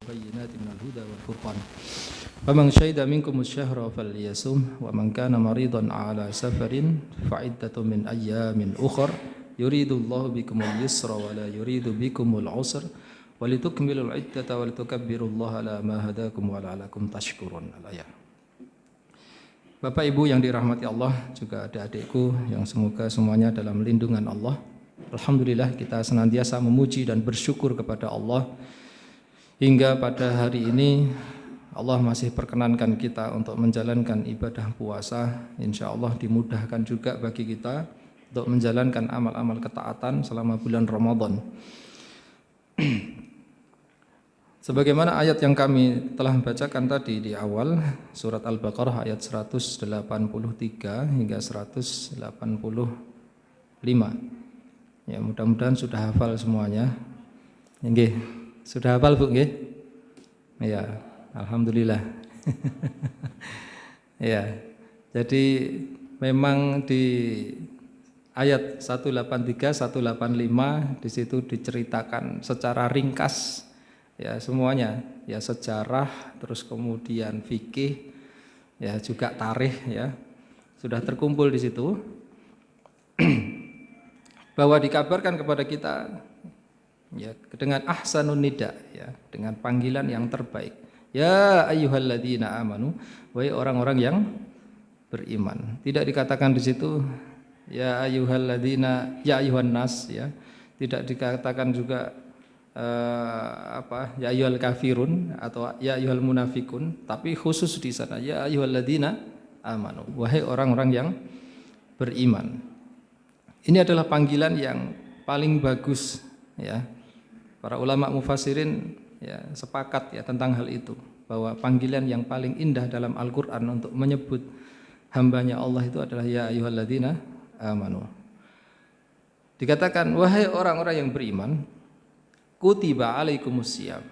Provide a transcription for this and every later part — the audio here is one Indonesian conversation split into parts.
بينات من الهدى والفرقان فمن شهد منكم الشهر فليصم ومن كان مريضا على سفر فعدة من أيام أخر يريد الله بكم اليسر ولا يريد بكم العسر ولتكملوا العدة ولتكبروا الله على ما هداكم ولعلكم تشكرون. Al-ayat. Bapak Ibu yang dirahmati Allah, juga adik-adikku yang semoga semuanya dalam lindungan Allah. Alhamdulillah kita senantiasa memuji dan bersyukur kepada Allah hingga pada hari ini Allah masih perkenankan kita untuk menjalankan ibadah puasa. Insya Allah dimudahkan juga bagi kita untuk menjalankan amal-amal ketaatan selama bulan Ramadan. Sebagaimana ayat yang kami telah bacakan tadi di awal surat Al-Baqarah ayat 183 hingga 185. Ya, mudah-mudahan sudah hafal semuanya. Nggih, sudah hafal Bu nggih? Ya, alhamdulillah. Ya. Jadi memang di ayat 183 185 di situ diceritakan secara ringkas ya semuanya, ya sejarah, terus kemudian fikih, ya juga tarikh ya. Sudah terkumpul di situ. Bahwa dikabarkan kepada kita ya dengan ahsanun nida ya, dengan panggilan yang terbaik. Ya ayyuhalladzina amanu, wahai orang-orang yang beriman. Tidak dikatakan di situ ya ayyuhalladzina ya ayyuhan nas ya. Tidak dikatakan juga ya ayyuhal kafirun atau ya ayyuhal munafikun, tapi khusus di sana ya ayyuhalladzina amanu, wahai orang-orang yang beriman. Ini adalah panggilan yang paling bagus ya. Para ulama mufassirin ya sepakat ya tentang hal itu, bahwa panggilan yang paling indah dalam Al-Qur'an untuk menyebut hambanya Allah itu adalah ya ayyuhalladzina amanu. Dikatakan wahai orang-orang yang beriman, kutiba alaikumusiyam,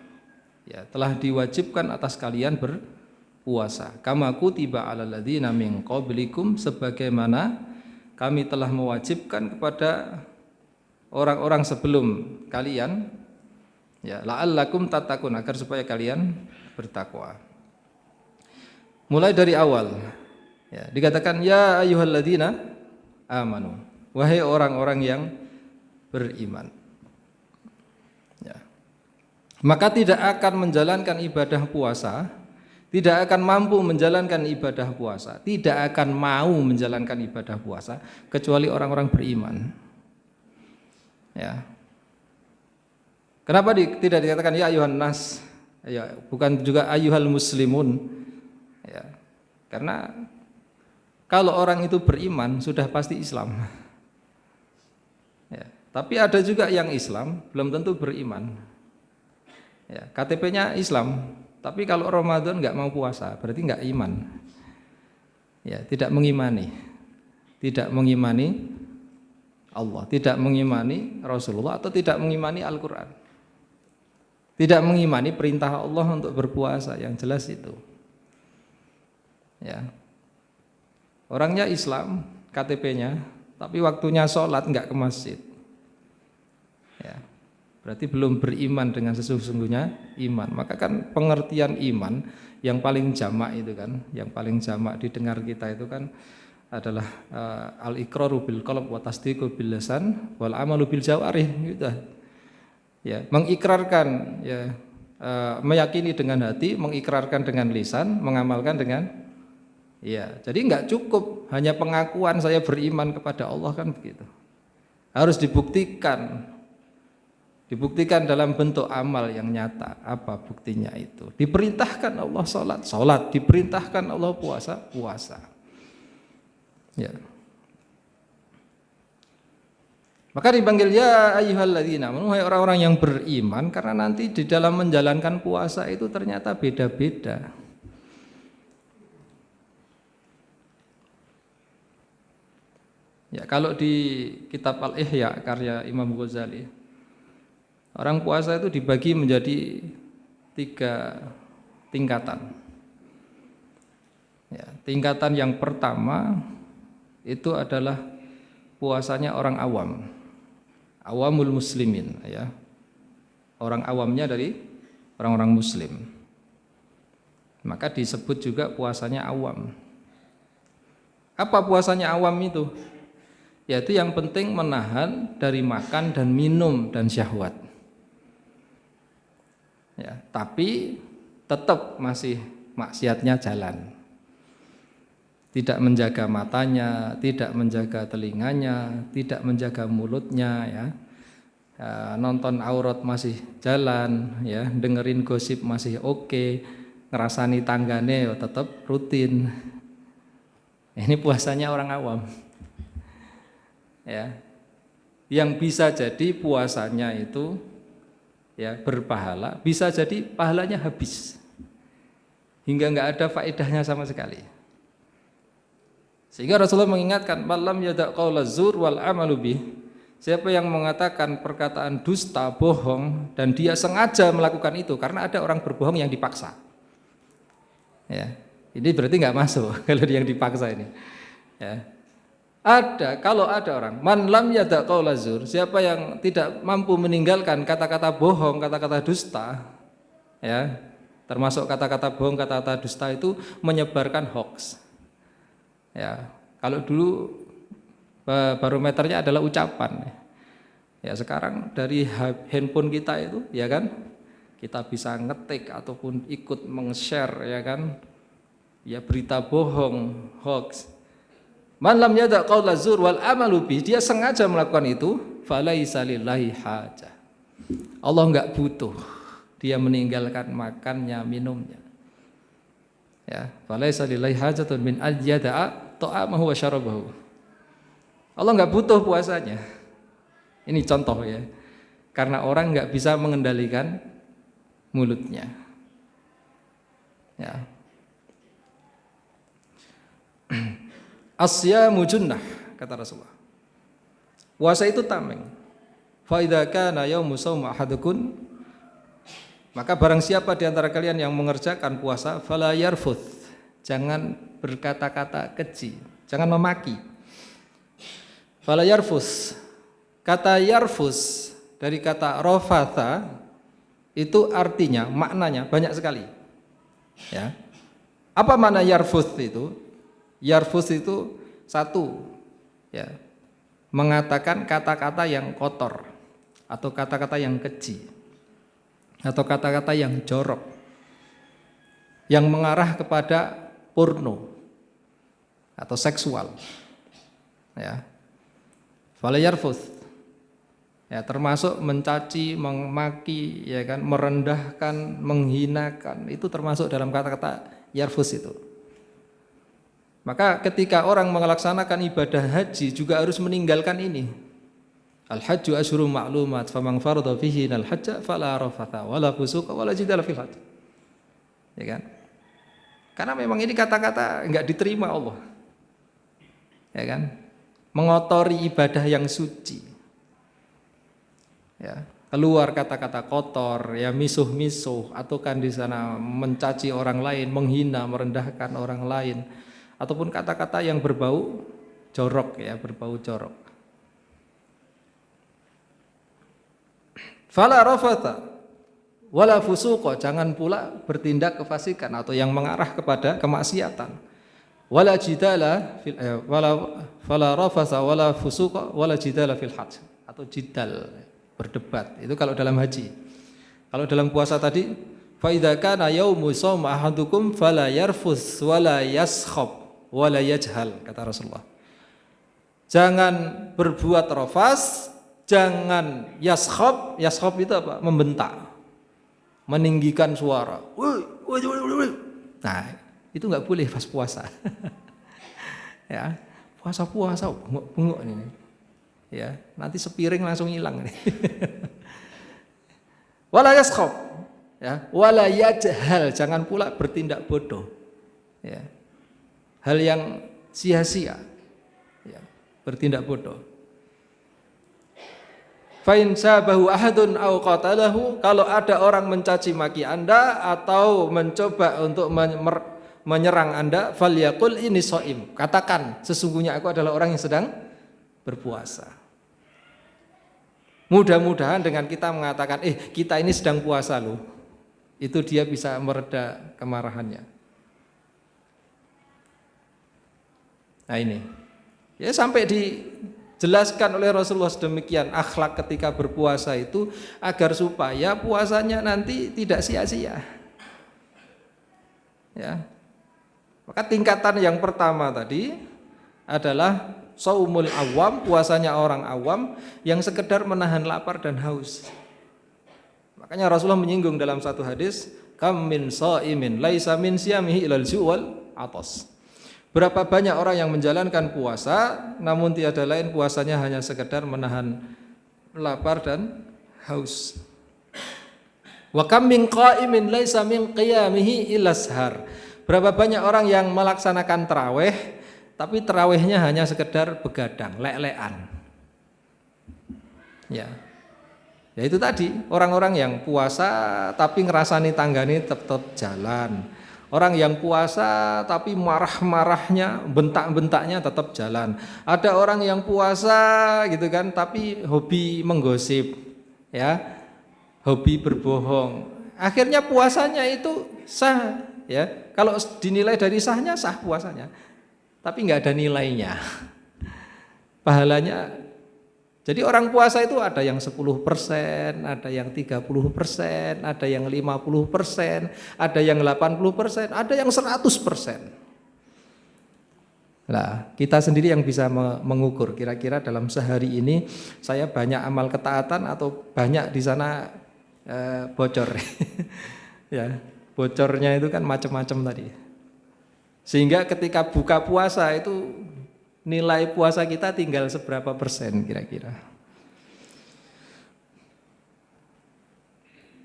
ya telah diwajibkan atas kalian berpuasa. Kama kutiba alal ladzina min qablikum, sebagaimana kami telah mewajibkan kepada orang-orang sebelum kalian, ya la'allakum tattaqun, agar supaya kalian bertakwa. Mulai dari awal, ya dikatakan ya ayyuhalladzina amanu, wahai orang-orang yang beriman. Maka tidak akan menjalankan ibadah puasa, tidak akan mampu menjalankan ibadah puasa, tidak akan mau menjalankan ibadah puasa kecuali orang-orang beriman. Ya. Kenapa tidak dikatakan ya ayyuhan nas? Ya, bukan juga ayyuhal muslimun. Ya. Karena kalau orang itu beriman sudah pasti Islam. Ya. Tapi ada juga yang Islam belum tentu beriman. Ya, KTP-nya Islam, tapi kalau Ramadan nggak mau puasa, berarti nggak iman. Ya, tidak mengimani Allah, tidak mengimani Rasulullah, atau tidak mengimani Al-Quran, tidak mengimani perintah Allah untuk berpuasa, yang jelas itu. Ya, orangnya Islam, KTP-nya, tapi waktunya sholat nggak ke masjid. Ya. Berarti belum beriman dengan sesungguhnya iman. Maka kan pengertian iman yang paling jamak itu kan, yang paling jamak didengar kita itu kan adalah al-iqraru bil qalb wa tasdiqu bil lisan wal amalu bil jawarih gitu. Ya, mengikrarkan ya, meyakini dengan hati, mengikrarkan dengan lisan, mengamalkan dengan ya. Jadi enggak cukup hanya pengakuan saya beriman kepada Allah kan begitu. Harus dibuktikan dalam bentuk amal yang nyata. Apa buktinya itu? Diperintahkan Allah sholat, diperintahkan Allah puasa. Ya. Maka dipanggil ya ayyuhalladzina amanu, wahai orang-orang yang beriman, karena nanti di dalam menjalankan puasa itu ternyata beda-beda. Ya, kalau di kitab Al-Ihya karya Imam Ghazali, orang puasa itu dibagi menjadi 3 tingkatan. Ya, tingkatan yang pertama itu adalah puasanya orang awam, awamul muslimin, ya, orang awamnya dari orang-orang muslim. Maka disebut juga puasanya awam. Apa puasanya awam itu? Yaitu yang penting menahan dari makan dan minum dan syahwat. Ya, tapi tetap masih maksiatnya jalan. Tidak menjaga matanya, tidak menjaga telinganya, tidak menjaga mulutnya, ya. Nonton aurat masih jalan, ya, dengerin gosip masih oke, ngerasani tanggane tetap rutin. Ini puasanya orang awam. Ya. Yang bisa jadi puasanya itu ya berpahala, bisa jadi pahalanya habis. Hingga enggak ada faedahnya sama sekali. Sehingga Rasulullah mengingatkan, "Malam yada' qaula zur wal amalu bih." Siapa yang mengatakan perkataan dusta, bohong, dan dia sengaja melakukan itu, karena ada orang berbohong yang dipaksa. Ya, ini berarti nggak masuk kalau yang dipaksa ini. Ya. Kalau ada orang, man lam yada' qaula zur, siapa yang tidak mampu meninggalkan kata-kata bohong, kata-kata dusta, ya, termasuk kata-kata bohong, kata-kata dusta itu menyebarkan hoax. Ya, kalau dulu barometernya adalah ucapan. Ya, sekarang dari handphone kita itu, ya kan, kita bisa ngetik ataupun ikut meng-share, ya kan, ya berita bohong, hoax. Man lam yada' qaula zur wal amalu bih, dia sengaja melakukan itu, falaisa lillahi hajah. Allah enggak butuh dia meninggalkan makannya, minumnya. Ya, falaisa lillahi hajatun min ayyada'a ta'amahu wa syarabahu. Allah enggak butuh puasanya. Ini contoh ya. Karena orang enggak bisa mengendalikan mulutnya. Ya. Asyamu junnah, kata Rasulullah. Puasa itu tameng. Fa idza kana yaumu shaum ahadukum, maka barang siapa di antara kalian yang mengerjakan puasa, fala yarfuth, jangan berkata-kata keji, jangan memaki. Fala yarfus. Kata yarfus dari kata rofatha itu artinya, maknanya banyak sekali. Ya. Apa makna yarfus itu? Yarfus itu satu, ya, mengatakan kata-kata yang kotor atau kata-kata yang keji atau kata-kata yang jorok yang mengarah kepada porno atau seksual. Ya. Fala yarfus. Ya, termasuk mencaci, memaki, ya kan, merendahkan, menghinakan, itu termasuk dalam kata-kata yarfus itu. Maka ketika orang melaksanakan ibadah haji juga harus meninggalkan ini. Al-hajju asyhurun ma'lumat, faman farada fihi al-hajja fala rafatha wala fusuqa wala jidala fil hajj. Ya kan? Karena memang ini kata-kata enggak diterima Allah. Ya kan? Mengotori ibadah yang suci. Ya, keluar kata-kata kotor, ya misuh-misuh, atau kan di sana mencaci orang lain, menghina, merendahkan orang lain, ataupun kata-kata yang berbau jorok, ya, berbau jorok. Fala rafatha wala fusuqa, jangan pula bertindak kefasikan atau yang mengarah kepada kemaksiatan. Wala jidala fala rafatha wala fusuqa wala jidala fil hajj, atau jidal, berdebat. Itu kalau dalam haji. Kalau dalam puasa tadi, fa idza kana yaumu shaum ahadukum fala yarfus wala yaskhab wala yajhal, kata Rasulullah. Jangan berbuat rafas, jangan yaskhab. Yaskhab itu apa? Membentak, meninggikan suara. Nah, itu enggak boleh pas puasa. Ya, puasa-puasa bengok ini. Ya, nanti sepiring langsung hilang nih. Wala yaskhab, ya, wala yajhal, jangan pula bertindak bodoh. Ya. Hal yang sia-sia. Ya, bertindak bodoh. Fa in sabahu ahadun aw qatalahu, kalau ada orang mencaci maki Anda atau mencoba untuk menyerang Anda, falyaqul ini shaim. Katakan, sesungguhnya aku adalah orang yang sedang berpuasa. Mudah-mudahan dengan kita mengatakan, kita ini sedang puasa loh, itu dia bisa mereda kemarahannya. Nah ini, ya sampai dijelaskan oleh Rasulullah demikian akhlak ketika berpuasa itu agar supaya puasanya nanti tidak sia-sia. Ya, maka tingkatan yang pertama tadi adalah saumul awam, puasanya orang awam yang sekedar menahan lapar dan haus. Makanya Rasulullah menyinggung dalam satu hadis, kam min shaimin laisa min siyamihi ilal ju'wal atas. Berapa banyak orang yang menjalankan puasa namun tiada lain puasanya hanya sekedar menahan lapar dan haus. Wa kam min qaimin laisa min qiyamihi illa shar. Berapa banyak orang yang melaksanakan tarawih tapi tarawihnya hanya sekedar begadang, lek-lekan. Ya. Ya itu tadi, orang-orang yang puasa tapi ngerasani tanggane tetap jalan. Orang yang puasa tapi marah-marahnya, bentak-bentaknya tetap jalan. Ada orang yang puasa gitu kan tapi hobi menggosip, ya. Hobi berbohong. Akhirnya puasanya itu sah, ya. Kalau dinilai dari sahnya sah puasanya. Tapi enggak ada nilainya. Pahalanya. Jadi orang puasa itu ada yang 10%, ada yang 30%, ada yang 50%, ada yang 80%, ada yang 100%. Nah, kita sendiri yang bisa mengukur kira-kira dalam sehari ini saya banyak amal ketaatan atau banyak di sana bocor. Ya, bocornya itu kan macam-macam tadi. Sehingga ketika buka puasa itu nilai puasa kita tinggal seberapa persen kira-kira.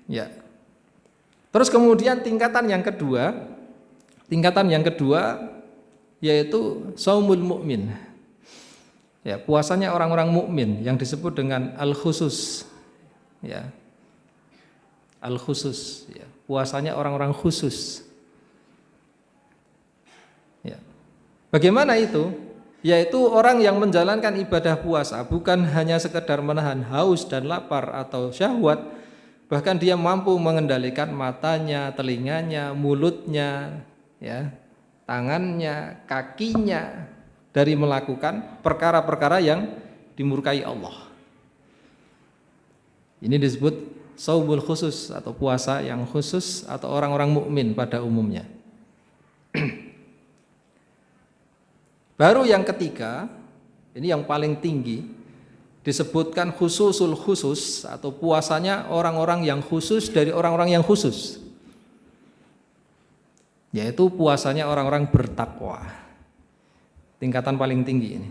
Ya. Terus kemudian tingkatan yang kedua yaitu saumul mukmin. Ya, puasanya orang-orang mukmin yang disebut dengan al-khusus. Ya. Al-khusus, ya. Puasanya orang-orang khusus. Ya. Bagaimana itu? Yaitu orang yang menjalankan ibadah puasa bukan hanya sekedar menahan haus dan lapar atau syahwat, bahkan dia mampu mengendalikan matanya, telinganya, mulutnya, ya, tangannya, kakinya dari melakukan perkara-perkara yang dimurkai Allah. Ini disebut saumul khusus atau puasa yang khusus atau orang-orang mukmin pada umumnya. Baru yang ketiga, ini yang paling tinggi, disebutkan khususul khusus atau puasanya orang-orang yang khusus dari orang-orang yang khusus. Yaitu puasanya orang-orang bertakwa. Tingkatan paling tinggi ini.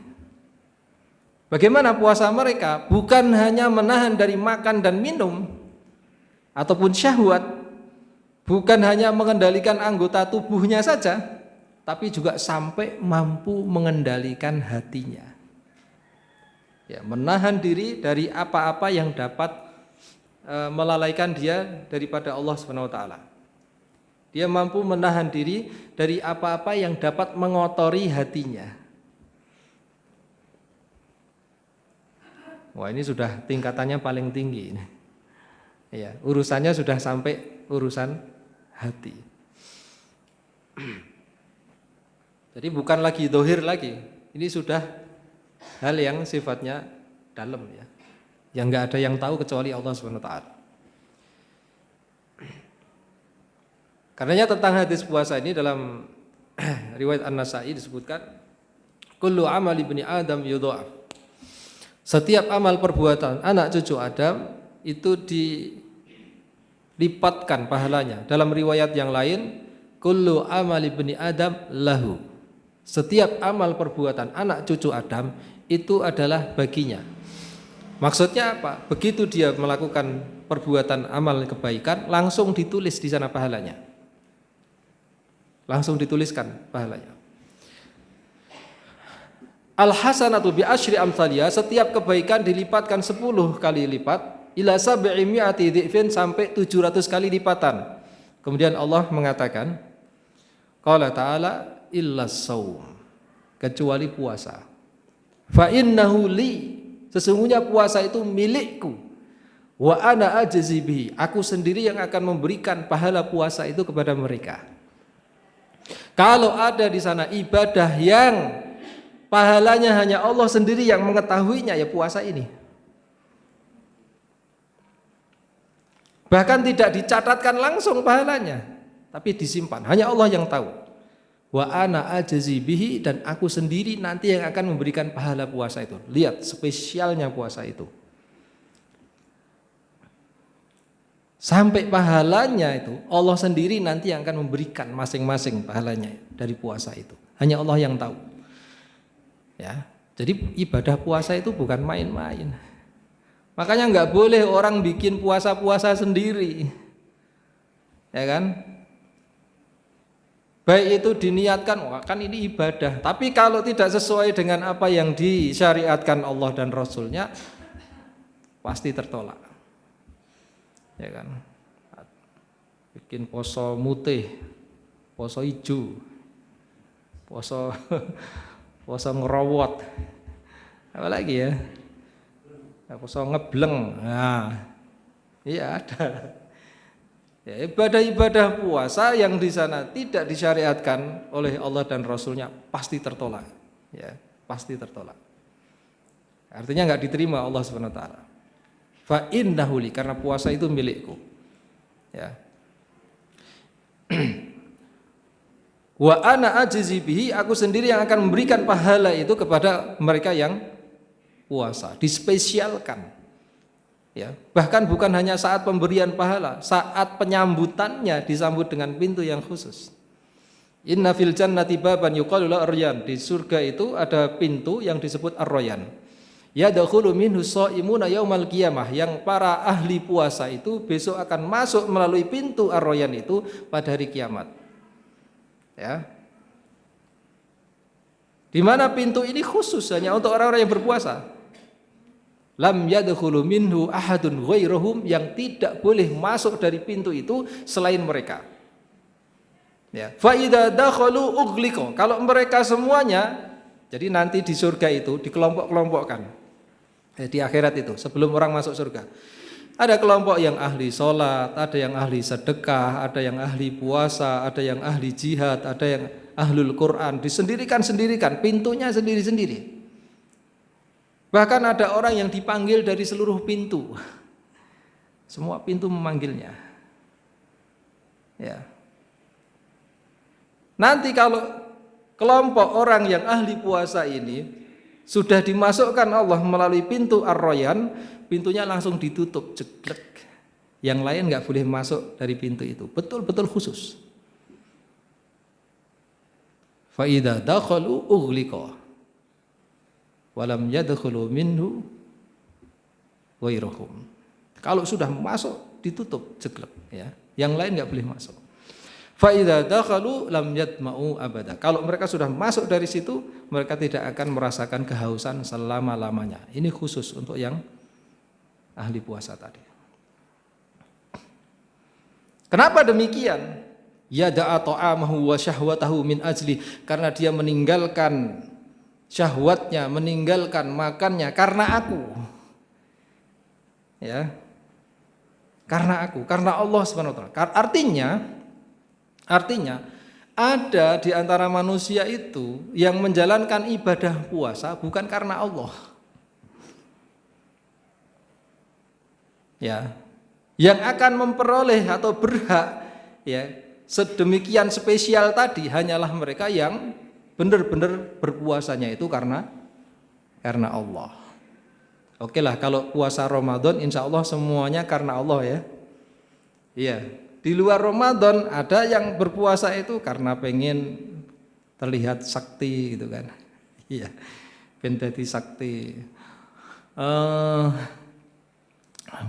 Bagaimana puasa mereka? Bukan hanya menahan dari makan dan minum ataupun syahwat, bukan hanya mengendalikan anggota tubuhnya saja, tapi juga sampai mampu mengendalikan hatinya. Ya, menahan diri dari apa-apa yang dapat melalaikan dia daripada Allah Subhanahu wa taala. Dia mampu menahan diri dari apa-apa yang dapat mengotori hatinya. Wah, ini sudah tingkatannya paling tinggi ini. Ya, urusannya sudah sampai urusan hati. Jadi bukan lagi dohir lagi, ini sudah hal yang sifatnya dalam, ya, yang nggak ada yang tahu kecuali Allah Subhanahu Wa Taala. Karenanya tentang hadis puasa ini dalam riwayat An-Nasa'i disebutkan, kullu amal ibni Adam yudha'af. Setiap amal perbuatan anak cucu Adam itu dilipatkan pahalanya. Dalam riwayat yang lain, kullu amal ibni Adam lahu. Setiap amal perbuatan anak cucu Adam itu adalah baginya. Maksudnya apa? Begitu dia melakukan perbuatan amal kebaikan, langsung ditulis di sana pahalanya. Langsung dituliskan pahalanya. Al-hasanatu bi asyri amsaliyah, setiap kebaikan dilipatkan 10 kali lipat, ila sab'i mi'ati dhi'fin, sampai 700 kali lipatan. Kemudian Allah mengatakan, qala ta'ala illa shaum, kecuali puasa. Fa innahu li, sesungguhnya puasa itu milikku. Wa ana ajzi bihi, aku sendiri yang akan memberikan pahala puasa itu kepada mereka. Kalau ada di sana ibadah yang pahalanya hanya Allah sendiri yang mengetahuinya, ya puasa ini. Bahkan tidak dicatatkan langsung pahalanya, tapi disimpan, hanya Allah yang tahu. Wa ana ajzi bihi, dan aku sendiri nanti yang akan memberikan pahala puasa itu. Lihat spesialnya puasa itu. Sampai pahalanya itu Allah sendiri nanti yang akan memberikan masing-masing pahalanya dari puasa itu. Hanya Allah yang tahu. Ya, jadi ibadah puasa itu bukan main-main. Makanya nggak boleh orang bikin puasa-puasa sendiri, ya kan? Baik itu diniatkan, wah kan ini ibadah. Tapi kalau tidak sesuai dengan apa yang disyariatkan Allah dan Rasulnya, pasti tertolak. Ya kan, bikin poso mutih, poso hijau, poso ngerowot, apa lagi ya, poso ngebleng. Nah, iya ada. Ya, ibadah-ibadah puasa yang di sana tidak disyariatkan oleh Allah dan Rasulnya pasti tertolak. Ya, pasti tertolak. Artinya nggak diterima Allah SWT. Fa innahu li, karena puasa itu milikku. Ya. Wa ana ajzi bihi, aku sendiri yang akan memberikan pahala itu kepada mereka yang puasa, dispesialkan. Ya, bahkan bukan hanya saat pemberian pahala, saat penyambutannya disambut dengan pintu yang khusus. Inna fil jannati baban yuqalu lahu ar-rayyan, di surga itu ada pintu yang disebut ar-rayyan. Yadkhulu minhu shaimuna yaumal qiyamah, yang para ahli puasa itu besok akan masuk melalui pintu ar-rayyan itu pada hari kiamat. Ya. Di mana pintu ini khusus hanya untuk orang-orang yang berpuasa. Lam yadkhulu minhu ahadun ghairuhum, yang tidak boleh masuk dari pintu itu selain mereka. Ya. Fa idza dakhalu ughliqa, kalau mereka semuanya, jadi nanti di surga itu dikelompok-kelompokkan. Di akhirat itu sebelum orang masuk surga, ada kelompok yang ahli sholat, ada yang ahli sedekah, ada yang ahli puasa, ada yang ahli jihad, ada yang ahlul Quran, disendirikan pintunya sendiri-sendiri. Bahkan ada orang yang dipanggil dari seluruh pintu, semua pintu memanggilnya. Ya. Nanti kalau kelompok orang yang ahli puasa ini sudah dimasukkan Allah melalui pintu ar-rayyan, pintunya langsung ditutup, jeglek. Yang lain nggak boleh masuk dari pintu itu, betul-betul khusus. Fa idza dakhalu ughliqa wa lam yadkhulu minhu ghairuhum. Kalau sudah masuk ditutup, jeglek, ya. Yang lain nggak boleh masuk. Fa idza dakhalu lam yatma'u abada. Kalau mereka sudah masuk dari situ, mereka tidak akan merasakan kehausan selama-lamanya. Ini khusus untuk yang ahli puasa tadi. Kenapa demikian? Yada'a ta'amahu wa syahwatahu min ajli, karena dia meninggalkan syahwatnya, meninggalkan makannya karena aku. Ya. Karena aku, karena Allah SWT. Artinya ada di antara manusia itu yang menjalankan ibadah puasa bukan karena Allah. Ya. Yang akan memperoleh atau berhak, ya, sedemikian spesial tadi hanyalah mereka yang benar-benar berpuasanya itu karena Allah. Oke lah, kalau puasa Ramadan insya Allah semuanya karena Allah, ya. Iya. Di luar Ramadan ada yang berpuasa itu karena pengen terlihat sakti gitu kan. Iya. Ben dadi sakti.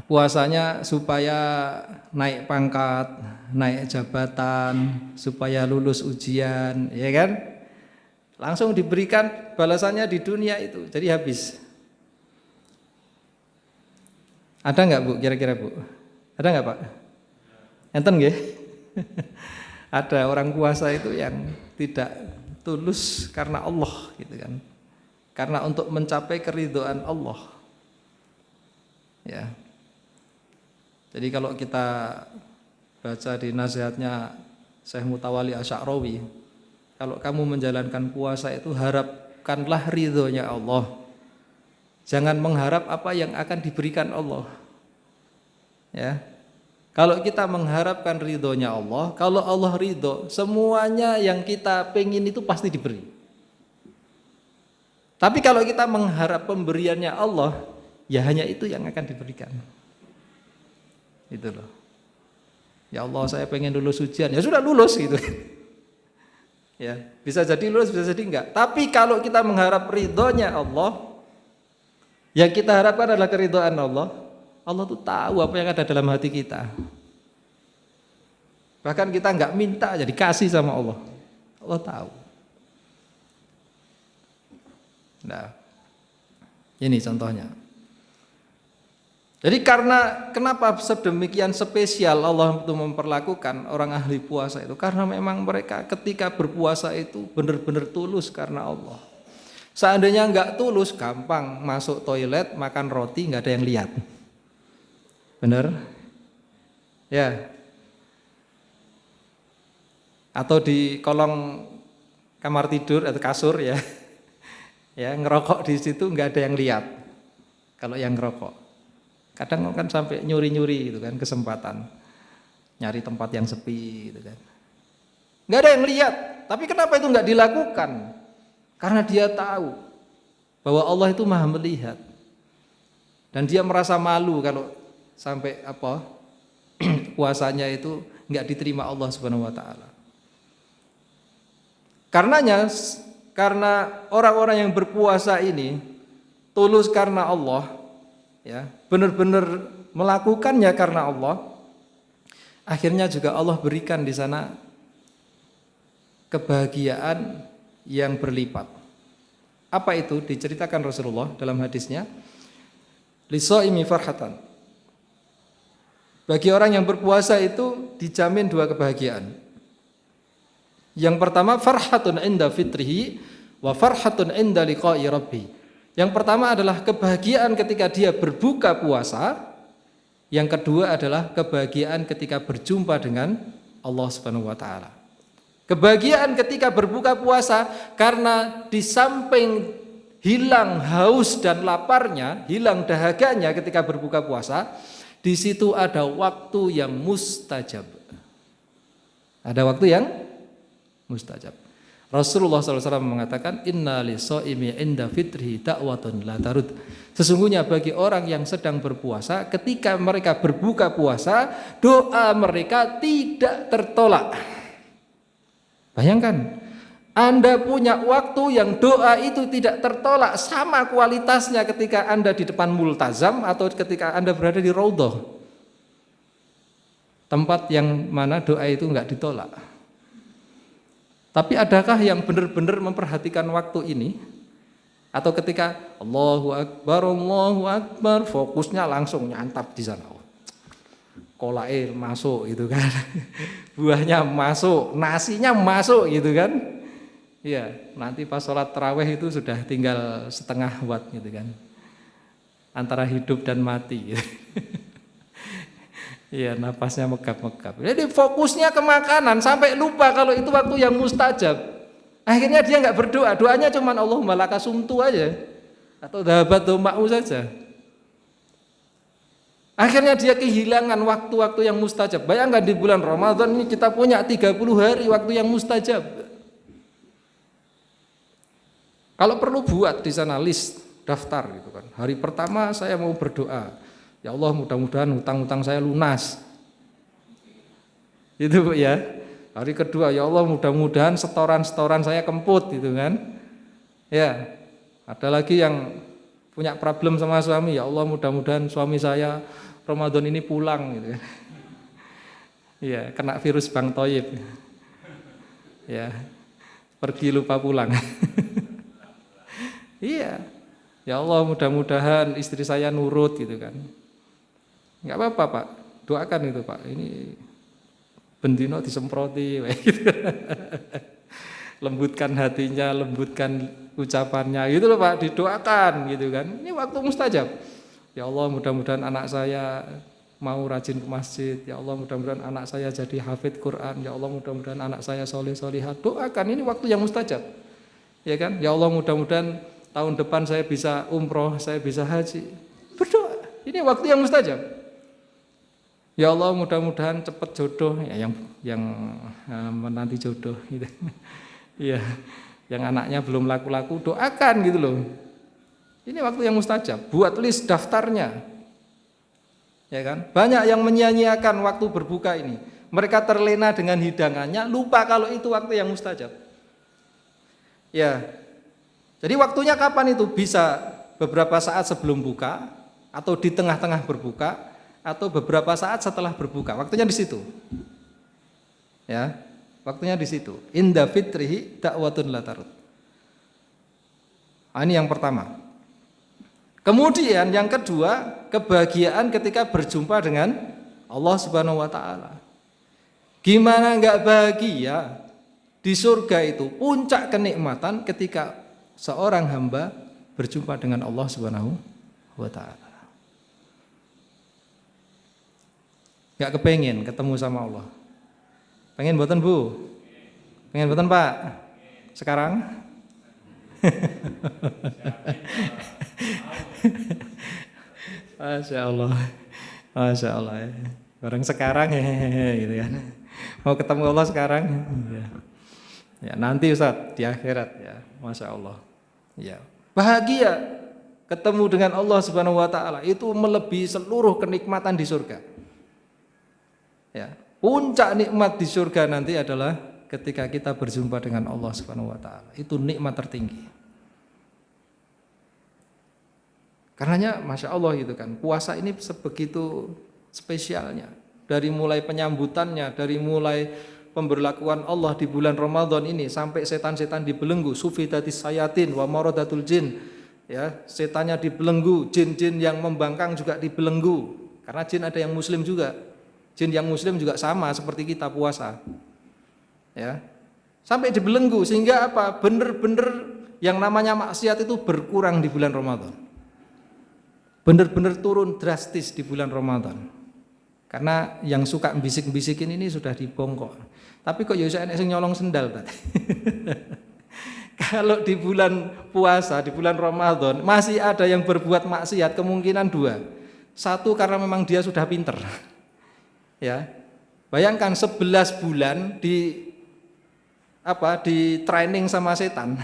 Puasanya supaya naik pangkat, naik jabatan, supaya lulus ujian, ya kan? Langsung diberikan balasannya di dunia itu. Jadi habis. Ada nggak Bu? Kira-kira Bu? Ada nggak Pak? Enten nggih? Ada orang puasa itu yang tidak tulus karena Allah gitu kan. Karena untuk mencapai keridhaan Allah. Ya. Jadi kalau kita baca di nasihatnya Syekh Mutawalli Asy'arawi, kalau kamu menjalankan puasa itu harapkanlah ridhonya Allah. Jangan mengharap apa yang akan diberikan Allah. Ya. Kalau kita mengharapkan ridhonya Allah, kalau Allah ridho, semuanya yang kita pengen itu pasti diberi. Tapi kalau kita mengharap pemberiannya Allah, ya hanya itu yang akan diberikan. Itu loh. Ya Allah, saya pengen lulus ujian, ya sudah lulus gitu. Ya, bisa jadi lulus, bisa jadi enggak. Tapi kalau kita mengharap ridhonya Allah, yang kita harapkan adalah keridhaan Allah. Allah tuh tahu apa yang ada dalam hati kita. Bahkan kita enggak minta aja dikasih sama Allah. Allah tahu. Nah, ini contohnya. Jadi kenapa sedemikian spesial Allah itu memperlakukan orang ahli puasa itu? Karena memang mereka ketika berpuasa itu benar-benar tulus karena Allah. Seandainya enggak tulus, gampang masuk toilet, makan roti, enggak ada yang lihat. Benar? Ya. Atau di kolong kamar tidur atau kasur ya. Ya, ngerokok di situ enggak ada yang lihat. Kalau yang ngerokok. Kadang kan sampai nyuri-nyuri gitu kan, kesempatan. Nyari tempat yang sepi gitu kan. Enggak ada yang lihat. Tapi kenapa itu enggak dilakukan? Karena dia tahu bahwa Allah itu Maha melihat. Dan dia merasa malu kalau sampai puasanya itu enggak diterima Allah Subhanahu wa taala. Karena orang-orang yang berpuasa ini tulus karena Allah, ya, benar-benar melakukannya karena Allah, akhirnya juga Allah berikan di sana kebahagiaan yang berlipat. Apa itu? Diceritakan Rasulullah dalam hadisnya, lisaimi farhatan. Bagi orang yang berpuasa itu dijamin dua kebahagiaan. Yang pertama farhatun inda fitrihi wa farhatun inda liqa'i rabbi. Yang pertama adalah kebahagiaan ketika dia berbuka puasa. Yang kedua adalah kebahagiaan ketika berjumpa dengan Allah Subhanahu wa taala. Kebahagiaan ketika berbuka puasa karena di samping hilang haus dan laparnya, hilang dahaganya ketika berbuka puasa, di situ ada waktu yang mustajab. Ada waktu yang mustajab. Rasulullah SAW mengatakan, Inna liso'imi inda fitrihi da'watun la tarud. Sesungguhnya bagi orang yang sedang berpuasa, ketika mereka berbuka puasa, doa mereka tidak tertolak. Bayangkan, Anda punya waktu yang doa itu tidak tertolak, sama kualitasnya ketika Anda di depan multazam atau ketika Anda berada di raudhah. Tempat yang mana doa itu enggak ditolak. Tapi adakah yang benar-benar memperhatikan waktu ini? Atau ketika Allahu Akbar, fokusnya langsung nyantap di sana. Kolail masuk gitu kan. Buahnya masuk, nasinya masuk gitu kan. Iya, nanti pas sholat tarawih itu sudah tinggal setengah watt gitu kan. Antara hidup dan mati gitu. Iya, napasnya megap-megap. Jadi fokusnya ke makanan sampai lupa kalau itu waktu yang mustajab. Akhirnya dia enggak berdoa, doanya cuma Allahumma laka sumtu aja atau dhahabat doma'u saja. Akhirnya dia kehilangan waktu-waktu yang mustajab. Bayangkan di bulan Ramadan ini kita punya 30 hari waktu yang mustajab. Kalau perlu buat di sana list, daftar gitu kan. Hari pertama saya mau berdoa, ya Allah mudah-mudahan hutang-hutang saya lunas. Itu Bu ya. Hari kedua, ya Allah mudah-mudahan setoran-setoran saya kemput gitu kan. Ya. Ada lagi yang punya problem sama suami, ya Allah mudah-mudahan suami saya Ramadan ini pulang gitu. Iya, kena virus Bang Toyib. Ya. Pergi lupa pulang. Iya. Ya Allah mudah-mudahan istri saya nurut gitu kan. Enggak apa-apa, Pak. Doakan itu, Pak. Ini bendino disemproti gitu. Lembutkan hatinya, lembutkan ucapannya gitu loh Pak, didoakan gitu kan. Ini waktu mustajab. Ya Allah mudah-mudahan anak saya mau rajin ke masjid. Ya Allah, mudah-mudahan anak saya jadi hafidz Quran. Ya Allah, mudah-mudahan anak saya soleh solihat. Doakan, ini waktu yang mustajab. Ya kan? Ya Allah, mudah-mudahan tahun depan saya bisa umroh, saya bisa haji. Berdoa. Ini waktu yang mustajab. Ya Allah, mudah-mudahan cepat jodoh, ya yang menanti jodoh gitu. Iya. Yang anaknya belum laku-laku, doakan gitu loh. Ini waktu yang mustajab. Buat list daftarnya. Ya kan? Banyak yang menyia-nyiakan waktu berbuka ini. Mereka terlena dengan hidangannya, lupa kalau itu waktu yang mustajab. Ya. Jadi waktunya kapan itu? Bisa beberapa saat sebelum buka, atau di tengah-tengah berbuka, atau beberapa saat setelah berbuka. Waktunya di situ. Ya. Waktunya di situ. Inda fitrihi da'watun la tarud. Ini yang pertama. Kemudian yang kedua, kebahagiaan ketika berjumpa dengan Allah Subhanahu wa taala. Gimana enggak bahagia? Di surga itu puncak kenikmatan ketika seorang hamba berjumpa dengan Allah Subhanahu wa taala. Enggak kepengen ketemu sama Allah. Pengen mboten, Bu? Pengen mboten, Pak? Sekarang? Masya Allah, Masya Allah ya. Orang sekarang gitu kan. Mau ketemu Allah sekarang? Ya nanti Ustaz di akhirat ya, Masya Allah. Ya bahagia ketemu dengan Allah Subhanahu Wa Taala itu melebihi seluruh kenikmatan di surga. Ya puncak nikmat di surga nanti adalah ketika kita berjumpa dengan Allah Subhanahu Wa Taala. Itu nikmat tertinggi. Karenanya Masya Allah gitu kan, puasa ini sebegitu spesialnya. Dari mulai penyambutannya, dari mulai pemberlakuan Allah di bulan Ramadan ini sampai setan-setan dibelenggu, sufidatis sayatin wa maradatul jin. Ya, setannya dibelenggu, jin-jin yang membangkang juga dibelenggu. Karena jin ada yang muslim juga. Jin yang muslim juga sama seperti kita puasa. Ya. Sampai dibelenggu sehingga apa? Bener-bener yang namanya maksiat itu berkurang di bulan Ramadan. Benar-benar turun drastis di bulan Ramadan. Karena yang suka bisik-bisikin ini sudah dibongkok. Tapi kok ya iso enek sing nyolong sendal tadi. Kalau di bulan puasa, di bulan Ramadan masih ada yang berbuat maksiat, kemungkinan dua. Satu karena memang dia sudah pinter. Ya. Bayangkan 11 bulan di training sama setan.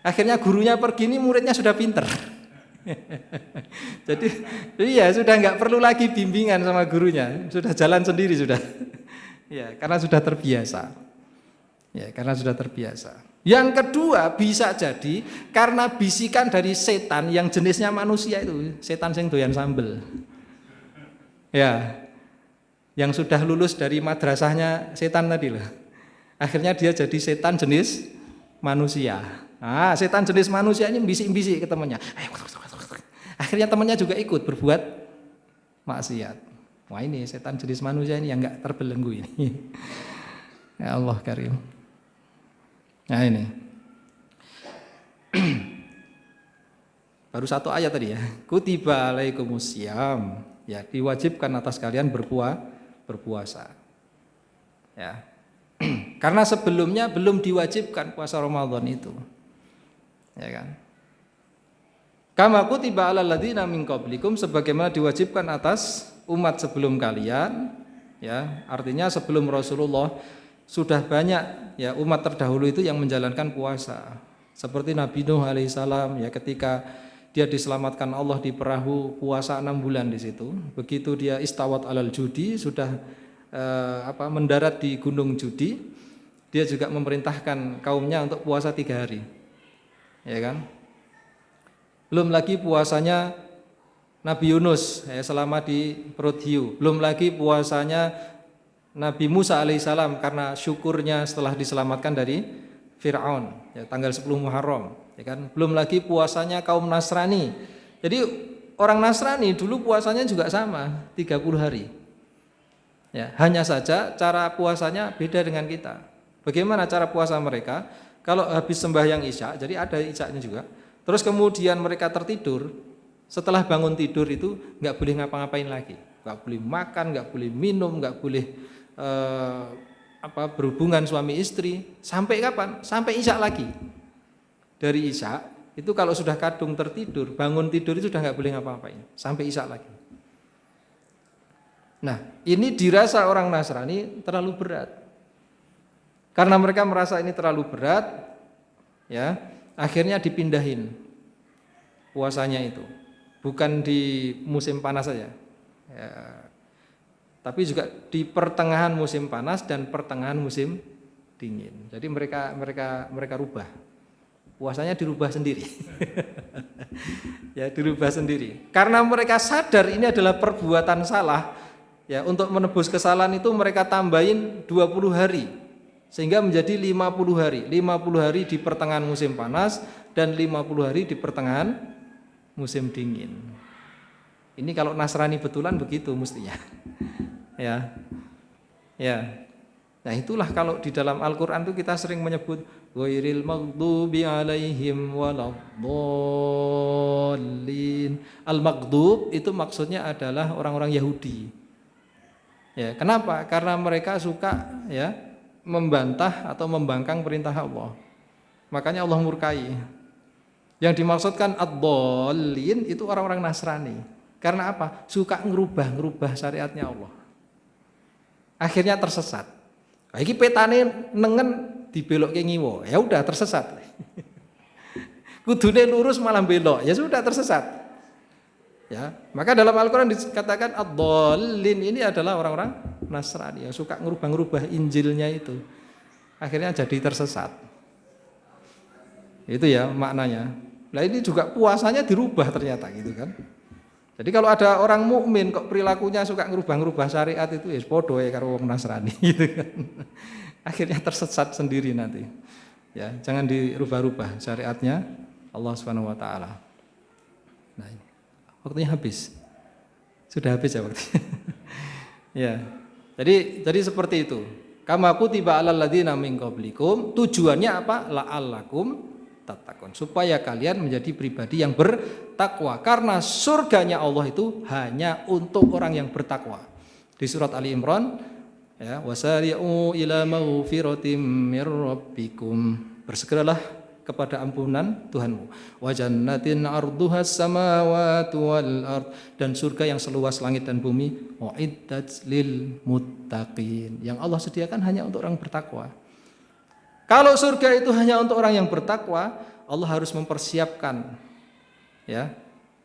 Akhirnya gurunya pergi, ini muridnya sudah pinter. Jadi iya sudah nggak perlu lagi bimbingan sama gurunya, sudah jalan sendiri sudah. Ya karena sudah terbiasa. Ya karena sudah terbiasa. Yang kedua bisa jadi karena bisikan dari setan yang jenisnya manusia itu, setan sing doyan sambel. Ya yang sudah lulus dari madrasahnya setan tadi loh. Akhirnya dia jadi setan jenis manusia. Nah, setan jenis manusia ini bisik-bisik ke temannya. Akhirnya temannya juga ikut berbuat maksiat. Wah ini setan jenis manusia ini yang enggak terbelenggu ini. Ya Allah karim. Nah ini. Baru satu ayat tadi ya. Kutiba alaikumusiyam. Ya diwajibkan atas kalian berpuasa. Ya. Karena sebelumnya belum diwajibkan puasa Ramadan itu. Ya kan? Kama kutiba alal ladzina min qablikum, sebagaimana diwajibkan atas umat sebelum kalian, ya, artinya sebelum Rasulullah sudah banyak ya umat terdahulu itu yang menjalankan puasa. Seperti Nabi Nuh alaihissalam ya ketika dia diselamatkan Allah di perahu puasa 6 bulan di situ. Begitu dia istawat alal judi sudah mendarat di gunung Judi, dia juga memerintahkan kaumnya untuk puasa 3 hari. Ya kan? Belum lagi puasanya Nabi Yunus selama di perut hiu. Belum lagi puasanya Nabi Musa alaihissalam karena syukurnya setelah diselamatkan dari Fir'aun ya, tanggal 10 Muharram. Ya kan? Belum lagi puasanya kaum Nasrani. Jadi orang Nasrani dulu puasanya juga sama 30 hari. Ya, hanya saja cara puasanya beda dengan kita. Bagaimana cara puasa mereka? Kalau habis sembahyang Isya, jadi ada Isyanya juga. Terus kemudian mereka tertidur, setelah bangun tidur itu nggak boleh ngapa-ngapain lagi. nggak boleh makan, nggak boleh minum, nggak boleh berhubungan suami istri. Sampai kapan? Sampai isya lagi. Dari isya itu kalau sudah kadung tertidur, bangun tidur itu sudah nggak boleh ngapa-ngapain. Sampai isya lagi. Nah, ini dirasa orang Nasrani terlalu berat. Karena mereka merasa ini terlalu berat, ya, akhirnya dipindahin puasanya itu. Bukan di musim panas saja. Ya, tapi juga di pertengahan musim panas dan pertengahan musim dingin. Jadi mereka rubah. Puasanya dirubah sendiri. Ya, dirubah sendiri. Karena mereka sadar ini adalah perbuatan salah. Ya, untuk menebus kesalahan itu mereka tambahin 20 hari. Sehingga menjadi 50 hari. 50 hari di pertengahan musim panas dan 50 hari di pertengahan musim dingin. Ini kalau Nasrani betulan begitu mestinya. Ya. Ya. Nah, itulah kalau di dalam Al-Qur'an itu kita sering menyebut ghairil maghdubi alaihim waladdallin. Al-maghdub itu maksudnya adalah orang-orang Yahudi. Ya, kenapa? Karena mereka suka ya membantah atau membangkang perintah Allah. Makanya Allah murkai. Yang dimaksudkan ad-dallin itu orang-orang Nasrani. Karena apa? Suka ngerubah syariatnya Allah. Akhirnya tersesat. Iki petane nengen dibelokke ngiwa. Ya udah tersesat. Kudune lurus malah belok. Ya sudah tersesat. Ya, maka dalam Al-Qur'an dikatakan ad-dallin ini adalah orang-orang Nasrani yang suka ngerubah Injilnya itu. Akhirnya jadi tersesat. Itu ya maknanya. Nah, ini juga puasanya dirubah ternyata gitu kan. Jadi kalau ada orang mukmin kok perilakunya suka ngerubah syariat itu ya podo ya karo wong Nasrani gitu kan. Akhirnya tersesat sendiri nanti. Ya, jangan dirubah-rubah syariatnya Allah Subhanahu wa taala. Nah, waktunya habis. Sudah habis ya waktunya. Ya. Jadi seperti itu. Kama kutiba alal ladzina min qablikum, tujuannya apa? La'allakum tattaqun, supaya kalian menjadi pribadi yang bertakwa. Karena surganya Allah itu hanya untuk orang yang bertakwa. Di surat Ali Imran, ya, wasari'u ila maghfiratim mir rabbikum, bersegeralah kepada ampunan Tuhanmu. Wa jannatin 'arduhas samawati wal ard, dan surga yang seluas langit dan bumi. Uiddat lil muttaqin, yang Allah sediakan hanya untuk orang bertakwa. Kalau surga itu hanya untuk orang yang bertakwa, Allah harus mempersiapkan ya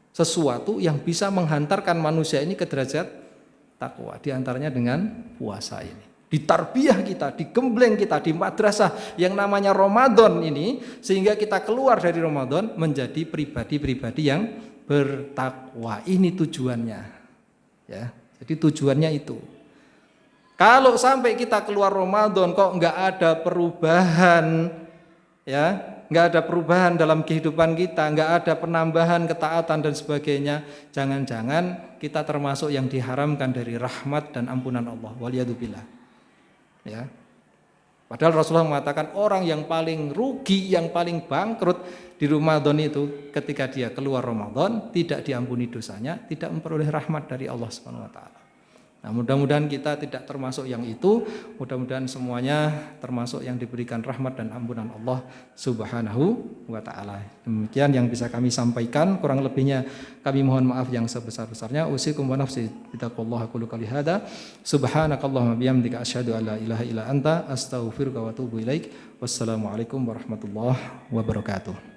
sesuatu yang bisa menghantarkan manusia ini ke derajat takwa. Di antaranya dengan puasa ini. Ditarbiyah kita, digembleng kita di madrasah yang namanya Ramadan ini, sehingga kita keluar dari Ramadan menjadi pribadi-pribadi yang bertakwa. Ini tujuannya. Ya, jadi tujuannya itu. Kalau sampai kita keluar Ramadan kok nggak ada perubahan, ya, nggak ada perubahan dalam kehidupan kita, nggak ada penambahan ketaatan dan sebagainya, jangan-jangan kita termasuk yang diharamkan dari rahmat dan ampunan Allah. Waliyadzubillah. Ya. Padahal Rasulullah mengatakan orang yang paling rugi, yang paling bangkrut di Ramadan itu ketika dia keluar Ramadan tidak diampuni dosanya, tidak memperoleh rahmat dari Allah Subhanahu wa taala. Nah, mudah-mudahan kita tidak termasuk yang itu, mudah-mudahan semuanya termasuk yang diberikan rahmat dan ampunan Allah Subhanahu wa taala. Demikian yang bisa kami sampaikan, kurang lebihnya kami mohon maaf yang sebesar-besarnya. Usikum wa nafsi bittaqwallahi aqulu qouli hadza, subhanakallahumma bihamdika asyhadu an la ilaha illa anta astaghfiruka wa atubu ilaik. Wassalamualaikum warahmatullahi wabarakatuh.